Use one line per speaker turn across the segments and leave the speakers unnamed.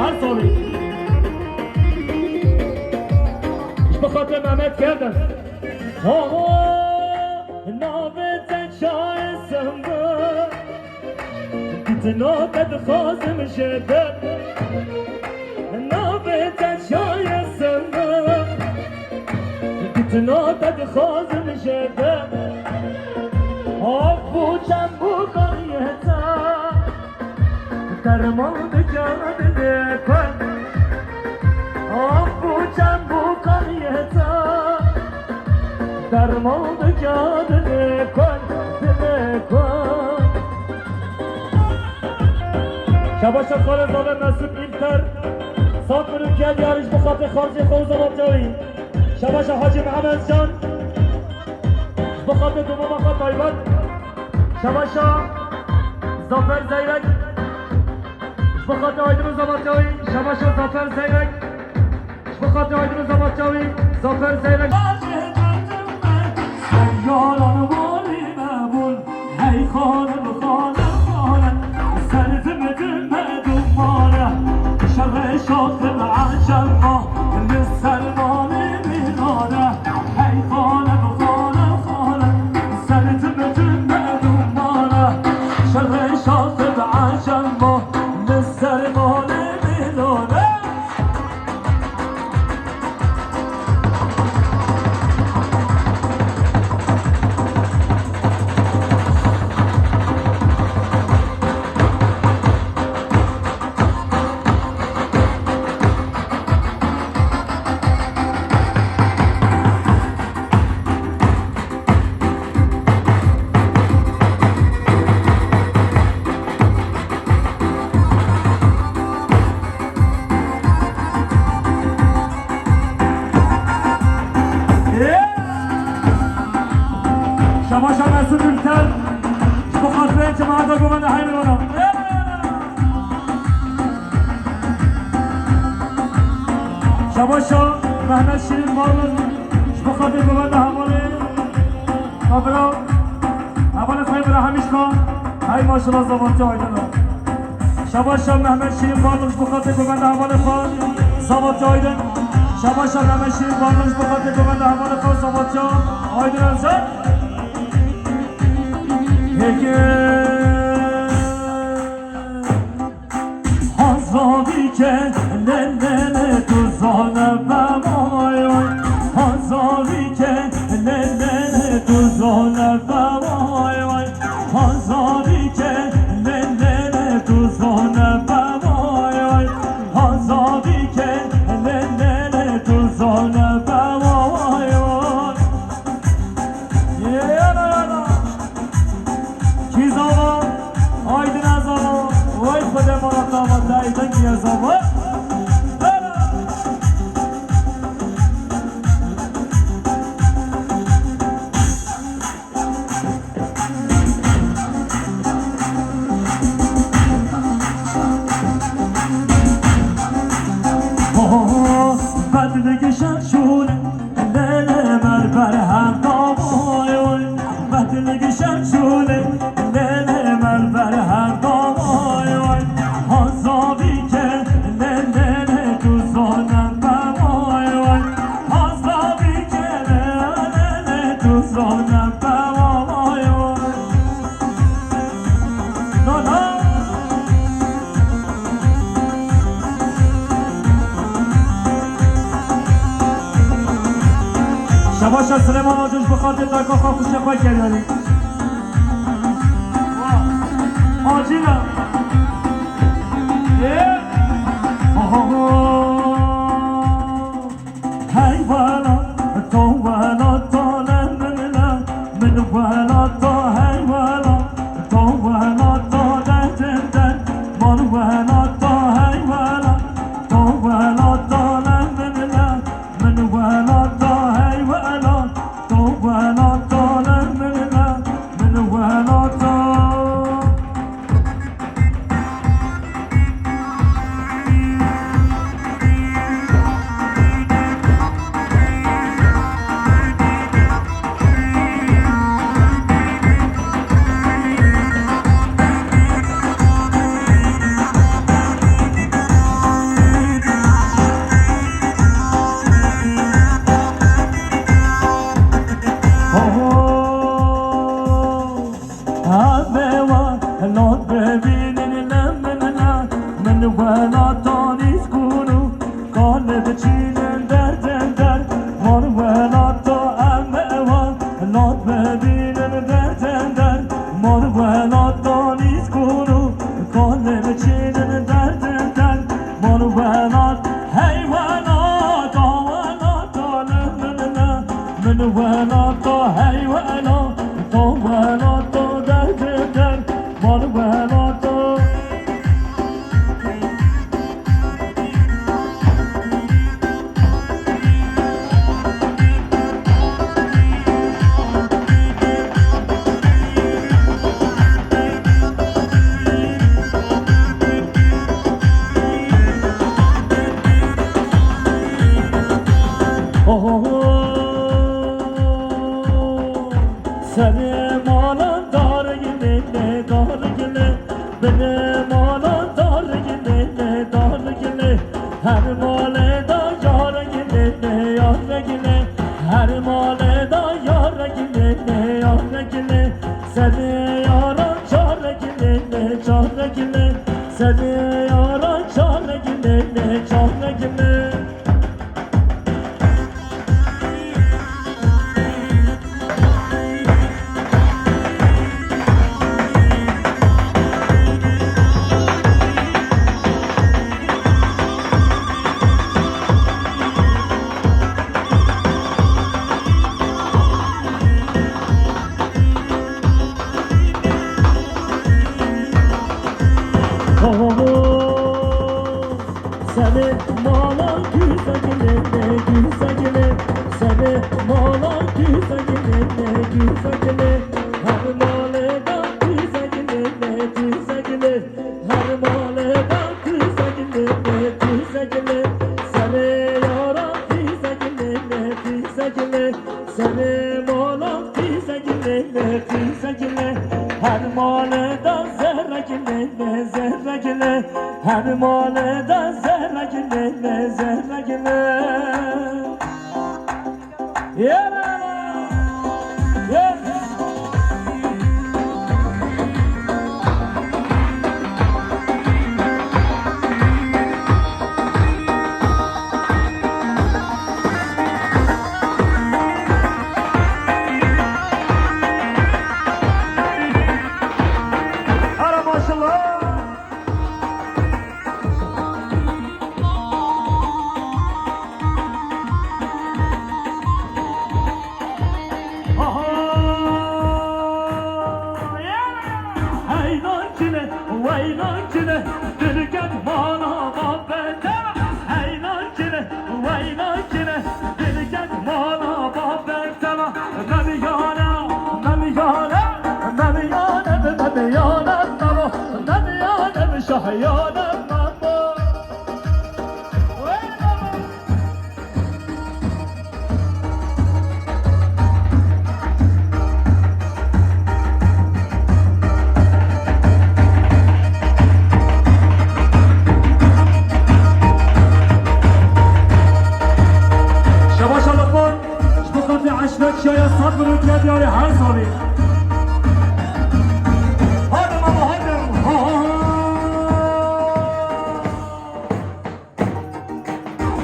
هر سالی به خاطر محمد کردن نابت شای سنبه تنابت خازم شده نابت شای سنبه تنابت خازم شده آبو چنبو قایتا درمان بجاند دکن آبو چنبو قایتا درمان بجاند دکن شباش خال زاده نصیب اینتر ساک برو کل یارش بخاطر خارجی خوز آب جایی شباش حاجی محمد جان بخاطر دوما مخاط تایبت شباش زافر زیرک بخاطر آیدون زمان جایی شباش زافر زیرک بخاطر آیدون زمان جایی زافر زیرک سیاران والی مبول هی خانم خانم سردم دل دمانه شب شاخم عجم ما لسلمان میانه هی خانم سردم دل دمانه شب شاخم عجم ما لسلمان میانه شباش هم از دلتر بخاطر جماعت ها گمانده های میمونم شباش ها محمد شیرین مارلوز بخاطر گمانده حواله کابرا حواله خیلی همیش کن های ماشالله زبانتی آیدن شباش ها محمد شیرین مارلوز بخاطر گمانده حواله خان زبانتی آیدن شباش ها محمد شیرین مارلوز بخاطر گمانده حواله خان زبانتی آیدن هزاری که ننه تو زانبم آی هزاری که ننه تو زانبم آی هزاری که ننه تو زانبم آی هزاری که ننه تو زانبم آی چیز آقا آیدین از آقا وای خود امارات آقا دایدن کی از آقا بدل گشن شونه لیل مر بر هم دامای بدل گشن شونه لیل مر بر هم دامای هزاری که لیل تو زانم بمای هزاری که لیل تو زانم بمای شباش سلیمان آجوش بخاطر درگاه خوش خواه کردنی آجینا هی والا تو والا تو من والا تو هی والا تو والا تو دن من والا تو هی والا تو والا تو من والا تو هی والا تو والا تو من والا تو ولاتانی سکونو قالب چینن دردن در مار ولاتا اموان لات ببینن دردن در مار ولاتانی سکونو قالب چینن دردن در مار ولات حیوانات آولاتا لمننا من ولاتا حیوانات آولاتا دردن در مار ولاتا سر مالان دارگله دارگله بنه مالان دارگله دارگله هر مال دا یارگله یارگله هر مال دا یارگله یارگله سر یاران چارگله چارگله سر یاران چارگله چارگله Seni malan güzeline güzeline Seni malan güzeline güzeline Her maleden güzeline güzeline Her maleden güzeline güzeline Seni yaran güzeline güzeline Seni malan güzeline güzeline Her maleden zerregine zerregine Her maleden zerregine zerregine Yeah, yeah. Vaynankine Dürgen mana muhabbete Haynankine Vaynankine Dürgen mana muhabbete Memiyana Memiyana Memiyana Memiyana Memo Memiyana Şahyana Memo عشرك شوية صبر وكبير حصري هذا ما مهدم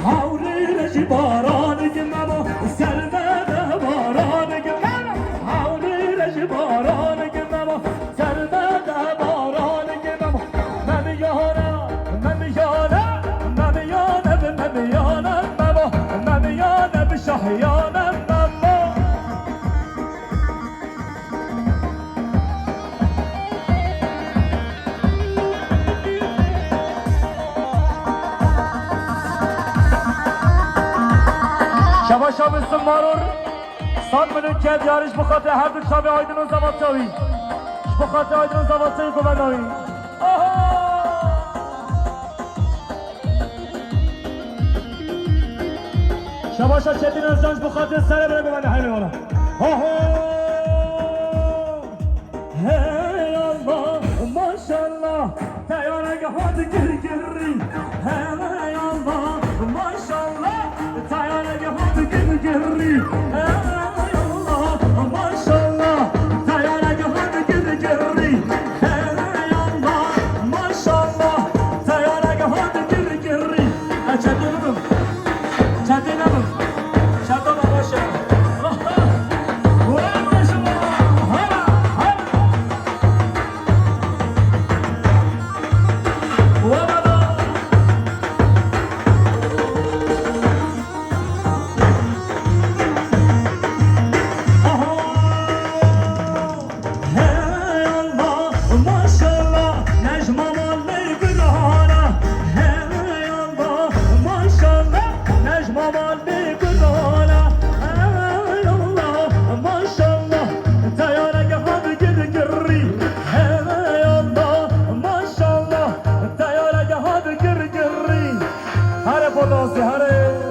هاولي لجي بارانك ماما سرمانة بارانك ماما هاولي لجي بارانك ماما سرمانة بارانك ماما مميانا مميانا مميانا بمميانا ماما مميانا بشحيانا شباش بستم مارور صد میلیون که دیارش بخاطر هر دو کتاب آیدن و زبانتاوی بخاطر آیدن و زبانتاوی گوهناوی شباش چتین از جانش بخاطر سره بره گوهنه همه اونا هی الله ماشالله تیارگه هاد گرگری هی الله ماشالله تیارگه هاد گرگری هی الله ماشالله تیارگه هاد گرگری هی الله ماشالله تیارگه هاد راسي هري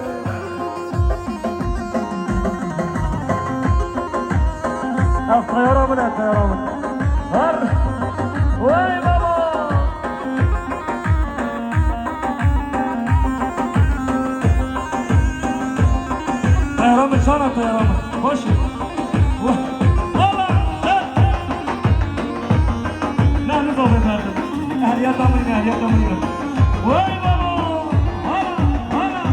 الطيارة من الطيارة من هر وي بابا طيارة من شان الطيارة من خوشي لا نظام هذا أهليات أمريكا أهليات أمريكا وي بابا هلا هلا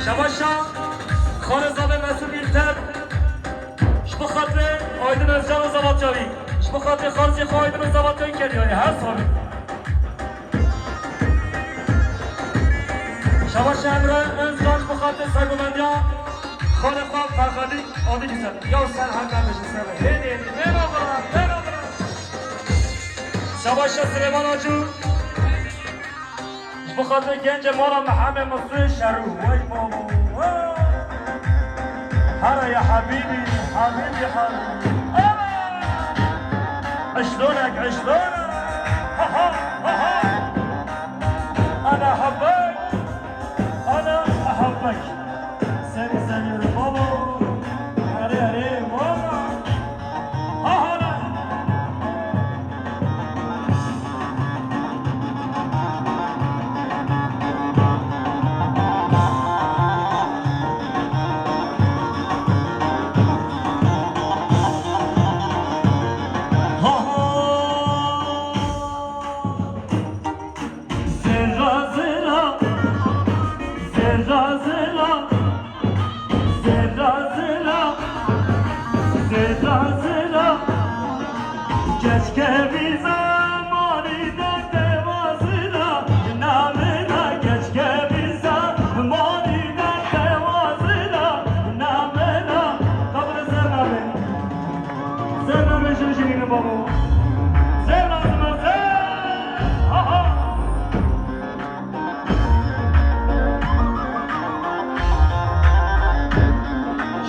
شباشا خانزاده مسئول بیرتر شما خاطر آیدن از جان و زباد جاوی شما خاطر خارجی خواه آیدن و زباد جاوی کردی هر سامی شباشا امرا انزان شما خاطر سرگومندی ها خانه خواه فرخادی آدی کسد یا سر هم نمیشه سر هیدی من آقرم من آقرم شباشا سلیمان آجو شما خاطر گنج مارا محمد مصر شروع وای بابا هلا يا حبيبي حبيبي حبيبي شلونك شلونك انا احبك انا احبك سري سري بابا هري هري بابا هلا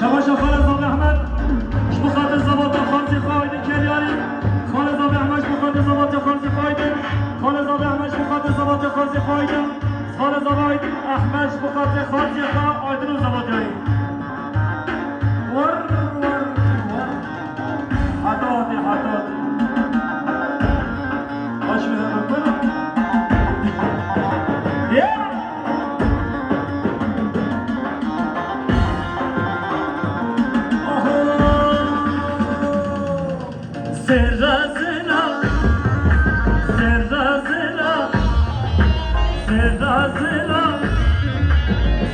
شباشا خالد احمد شما خاطر زباط خالصی خواهید کلیاری خالد احمد شما خاطر زباط خالصی خواهید خالد احمد شما خاطر زباط خالصی خواهید خالد احمد شما خاطر خالصی خواهید آیدن و زباط جایی ور ور ور حدادی حدادی باش میدم بکنم Serra zela, serra zela, serra zela,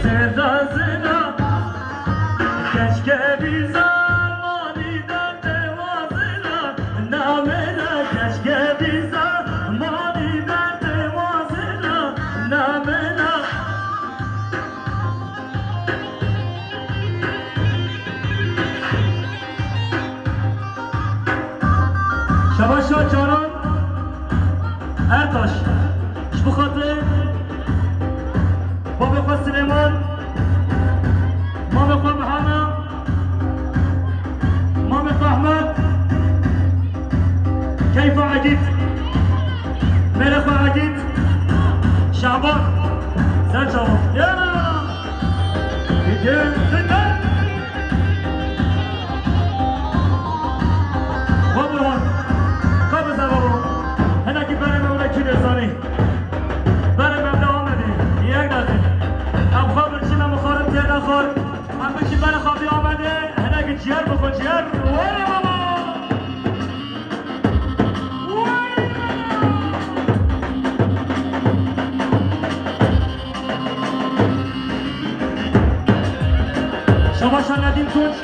serra zela. Keşke bir zamaniden devazela, namena. Keşke bir zamaniden devazela, namena. شباشا جانان ارتاش شبو خاطر بابا خوا سلیمان ماما خوا محمد ماما خوا احمد كيف عجيت مالا خوا عجيت شعبان سر شعبان يلا بدل برای مبدا آمده یک دازه اب خواب برچی من مخارم تیر نخور هم بچی برای خوابی آمده هنگی جیر بخون جیر ولی بابا شباشا ندیم توش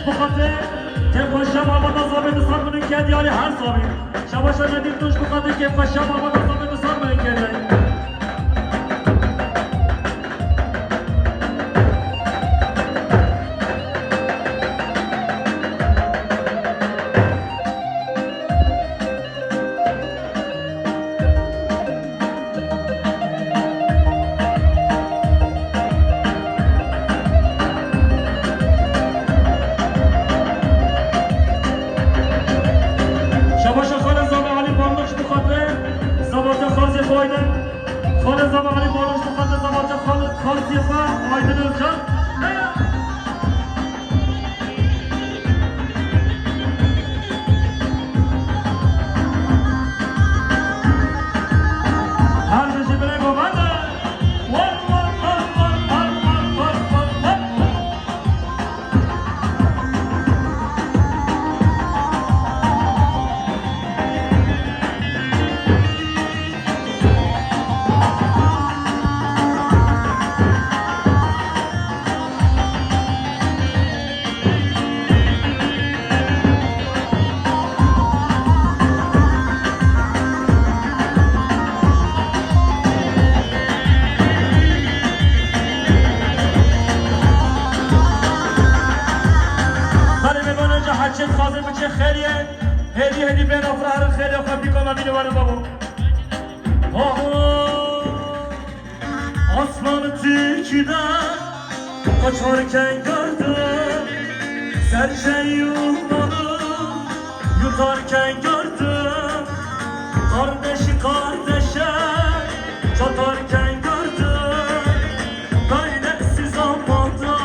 بخاطر که خوشم آماده زابه بسار کنن که دیاری هر زابه شباشا ندیم توش بخاطر که خوشم آماده زابه بسار کنن که دیاری خالد زمانی بالوش بخاطر زمانجا خالد زیفا آیدن الجان هر بشی بره گوانده حجت خازم بچه خیلیه هدی بین افرار خیلی خفی کن مبینه باره بابا aslanı tilkiden kaçarken gördüm serçe yılmanı yutarken gördüm kardeşi kardeşe çatarken gördüm böylesi zamanda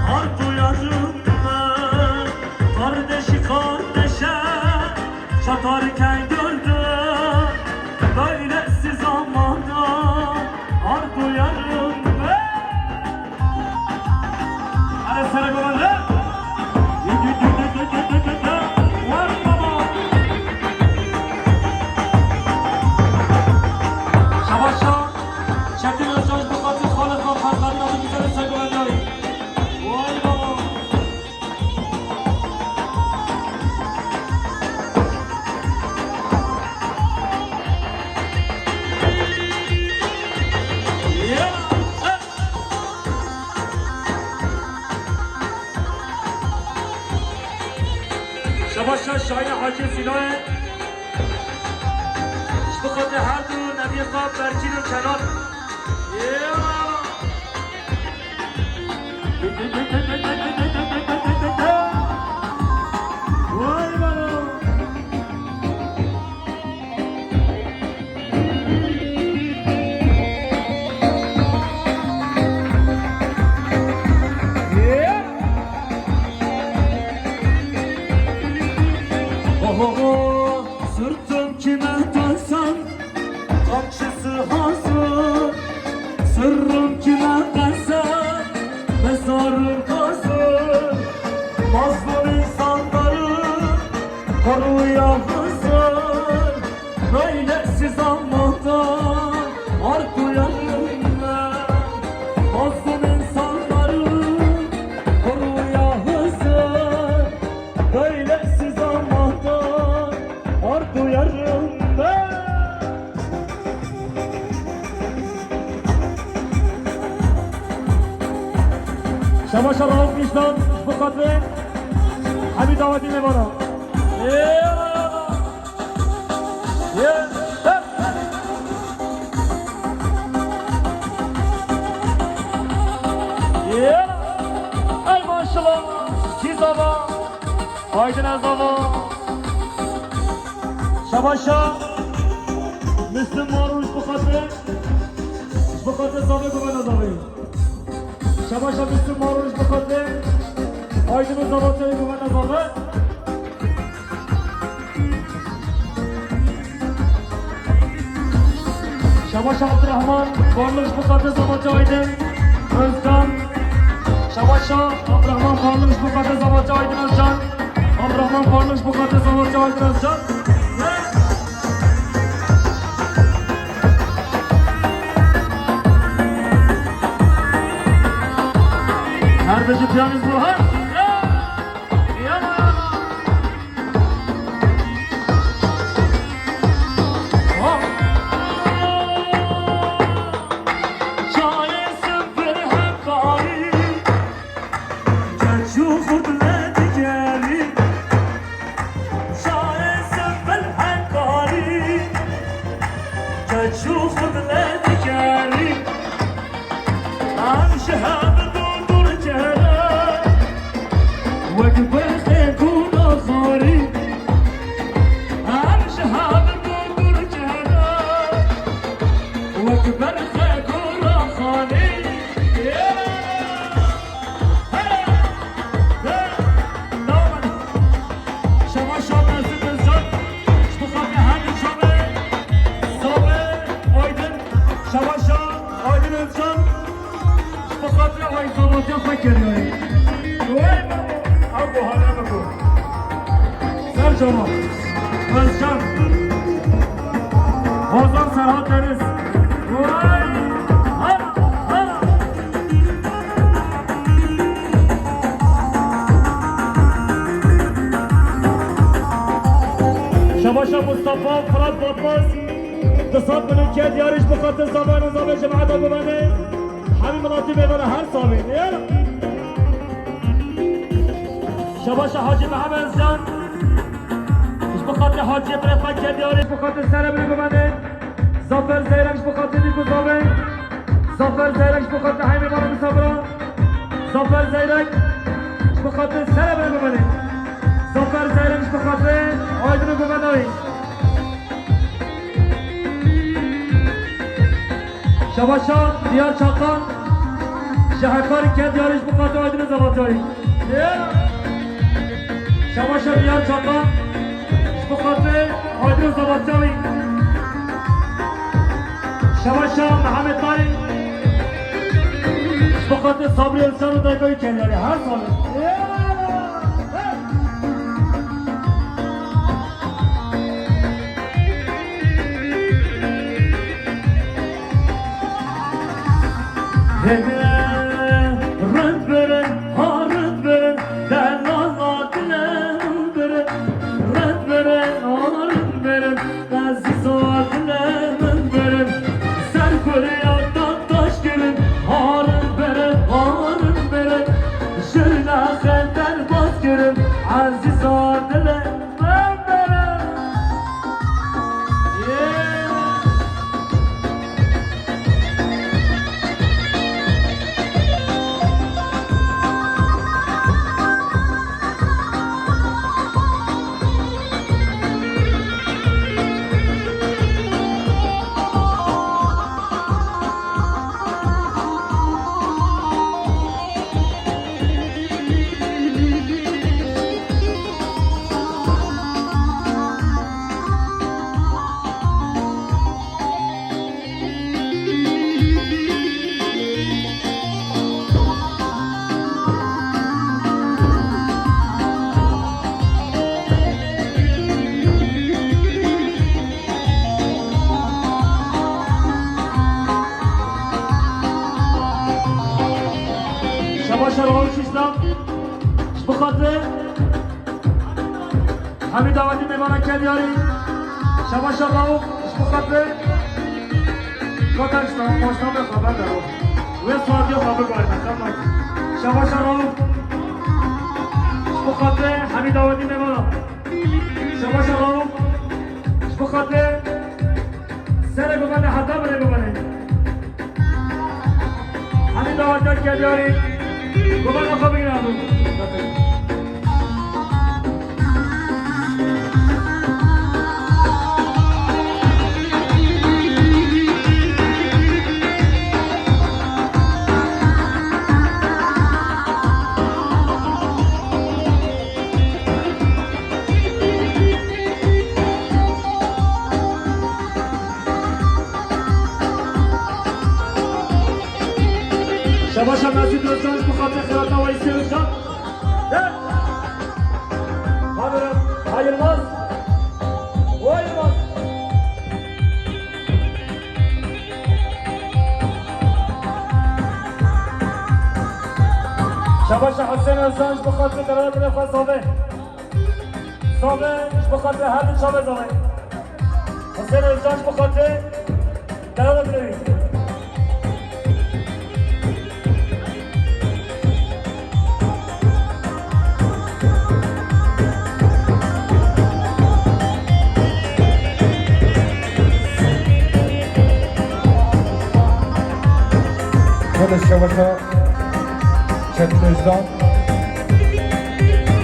har duyarım ben kardeşi kardeşe çatarken gördüm böylesi zamanda har duyarım ben hadi sana babalar var baba şabaşa çetin özcan bu katı kalıp ve farklarını adı güzel sevgilenleri vay baba شباشا شاهین حاجی سیناه شبخات هر دو نبی خواب برچین و کنار وای بارو sırtım kime dönsem kamçısı hazır sırrım kime versem mezarım hazır mazlum insanları koruya hazır böylesi zamanda har duyarım ben mazlum insanları koruya hazır böylesi zamanda har duyarım ben شباشا راست میشتن به خاطر همین دعوتی میبارم ای ماشالله چیز آبا آیدن از آبا شباشا مثل ماروش بخاطر زابه گمه نزابه شباشا مثل ماروش بخاطر آیدن زاباته گمه نزابه شباشا عبدالرحمن بارلوش بخاطر زاباته آیدن özcan شباشا عبدالرحمن بارلوش بخاطر زاباته آیدن özcan عبدالرحمن بارلوش بخاطر زاباته آیدن özcan هر بيجي بيانيز برهان يلا
تشوف بلادك جاري عن شهاب دور جهلا وقبل خيكون اخاري عن شهاب دور جهلا وقبل خيكون اخاري شما شما زد زد شبخاك هاني شما شباشا آیدین انسان بخاطر آقای زاماتی ها فکر کردیم او بحاله بکن سر جمع مزجان بازار سرها تنیز شباشا مصطفى فراد بطماس اتصاب من الكاد ياريش بخاطر زمان وزمان جماعة بماني حبيب مناطي بيبانا هر صابين يلا شباشا حاجي محمد زان مش بخاطر حاجي بريفا كاد ياريش بخاطر سنة بني بماني زفر زيرك مش بخاطر نيكو زامين زفر زيرك مش بخاطر حيمي مانا بصبرا زفر زيرك مش بخاطر سنة بني بماني زفر زيرك مش بخاطر عايدنو بمانوي شباشا ديار شاقان شهرکاری که دیارش بخاطر آیدین زباتایی شباشا ديار شاقان بخاطر آیدین زباتایی شباشا محمد طارق بخاطر صبری انسان و دایگاهی که دیاری هر ساله رد برن ها رد برن در نازا دلم برن رد برن ها رد برن عزیزا دلم برن سر کره یادان داشت گرن ها رد برن شرنا خندر باز گرن عزیزا دلم برن شباشا روان شیشتم بخاطر همین دعوتی میمانن که دیاری شباشا راو بخاطر گاتنشتم پاشتم به خبر دارم و ساعتی خبر باید شباشا راو بخاطر همین دعوتی میمانن شباشا راو بخاطر سر ببنده حدا بره ببنده همین دعوتی که دیاری گمان آقا بگیرم شباشا مسجد رسانش بخاطر خیرات نوایسی رسان خانرم hayırmaz oyulmaz شباش حسین ازانش بخاطر درار برفت زاوه بخاطر هر دو شابه زاوه حسین ازانش بخاطر درار برفت
خود شبکه چتنزدان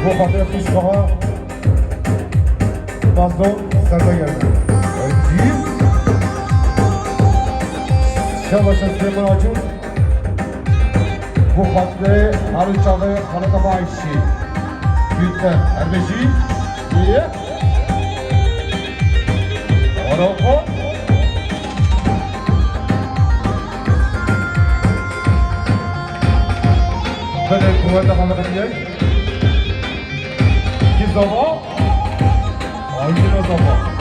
bu خاطر خوشخواه مازدون سرده گرده شبکه سلیمان آجون bu خاطر هر چاقه خانه مایشی büyükten Erbeşi niye? Aroko böyle kuvvetle kanlı diye ki zaman aynı zaman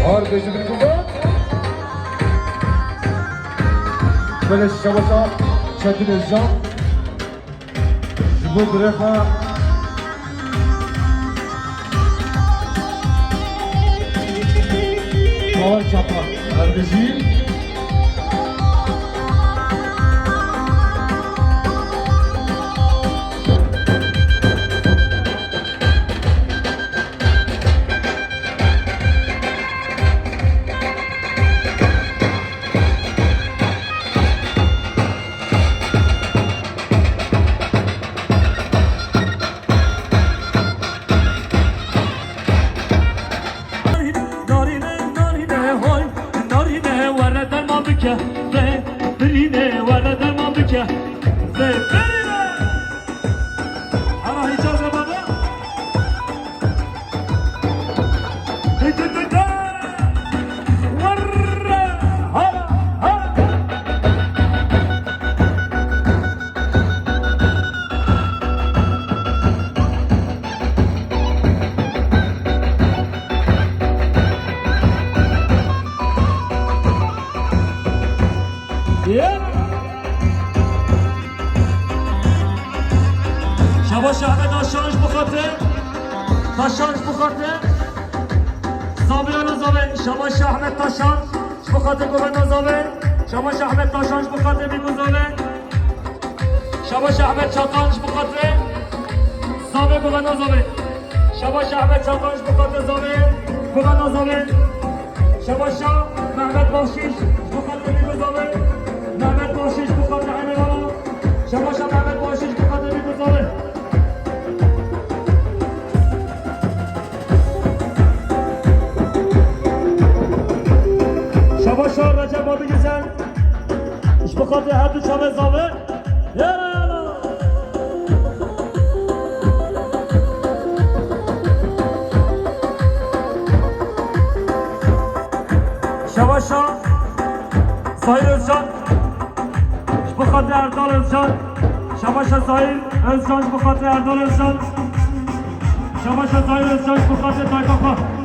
Kardeşim bir kullan böyle şabasa Çetin Özcan bu brefa Kavar Çapa kardeşim
برینه ورد درمان بکه برینه اما اجازه بابا شباش احمد آشانش بخاطر تاشانش بخاطر زابیان زابه شباش احمد تاشان بخاطر گوهن زابه شباش احمد تاشانش بخاطر بیگو زابه شباش احمد چاقانش بخاطر زابه گوهن زابه شباش احمد چاقانش بخاطر زابه گوهن زابه شباش محمد باشیش بخاطر بیگو زابه محمد باشیش بخاطر عینه والا شباش محمد باشیش بخاطر بیگو زابه شباشا رجب بابی گزن اش بخاطر هر دو چاوه زاوه یالا شباشا زایر ازجان اش بخاطر اردال ازجان شباشا زایر ازجان اش بخاطر اردال ازجان شباشا زایر ازجان اش بخاطر دایکاکا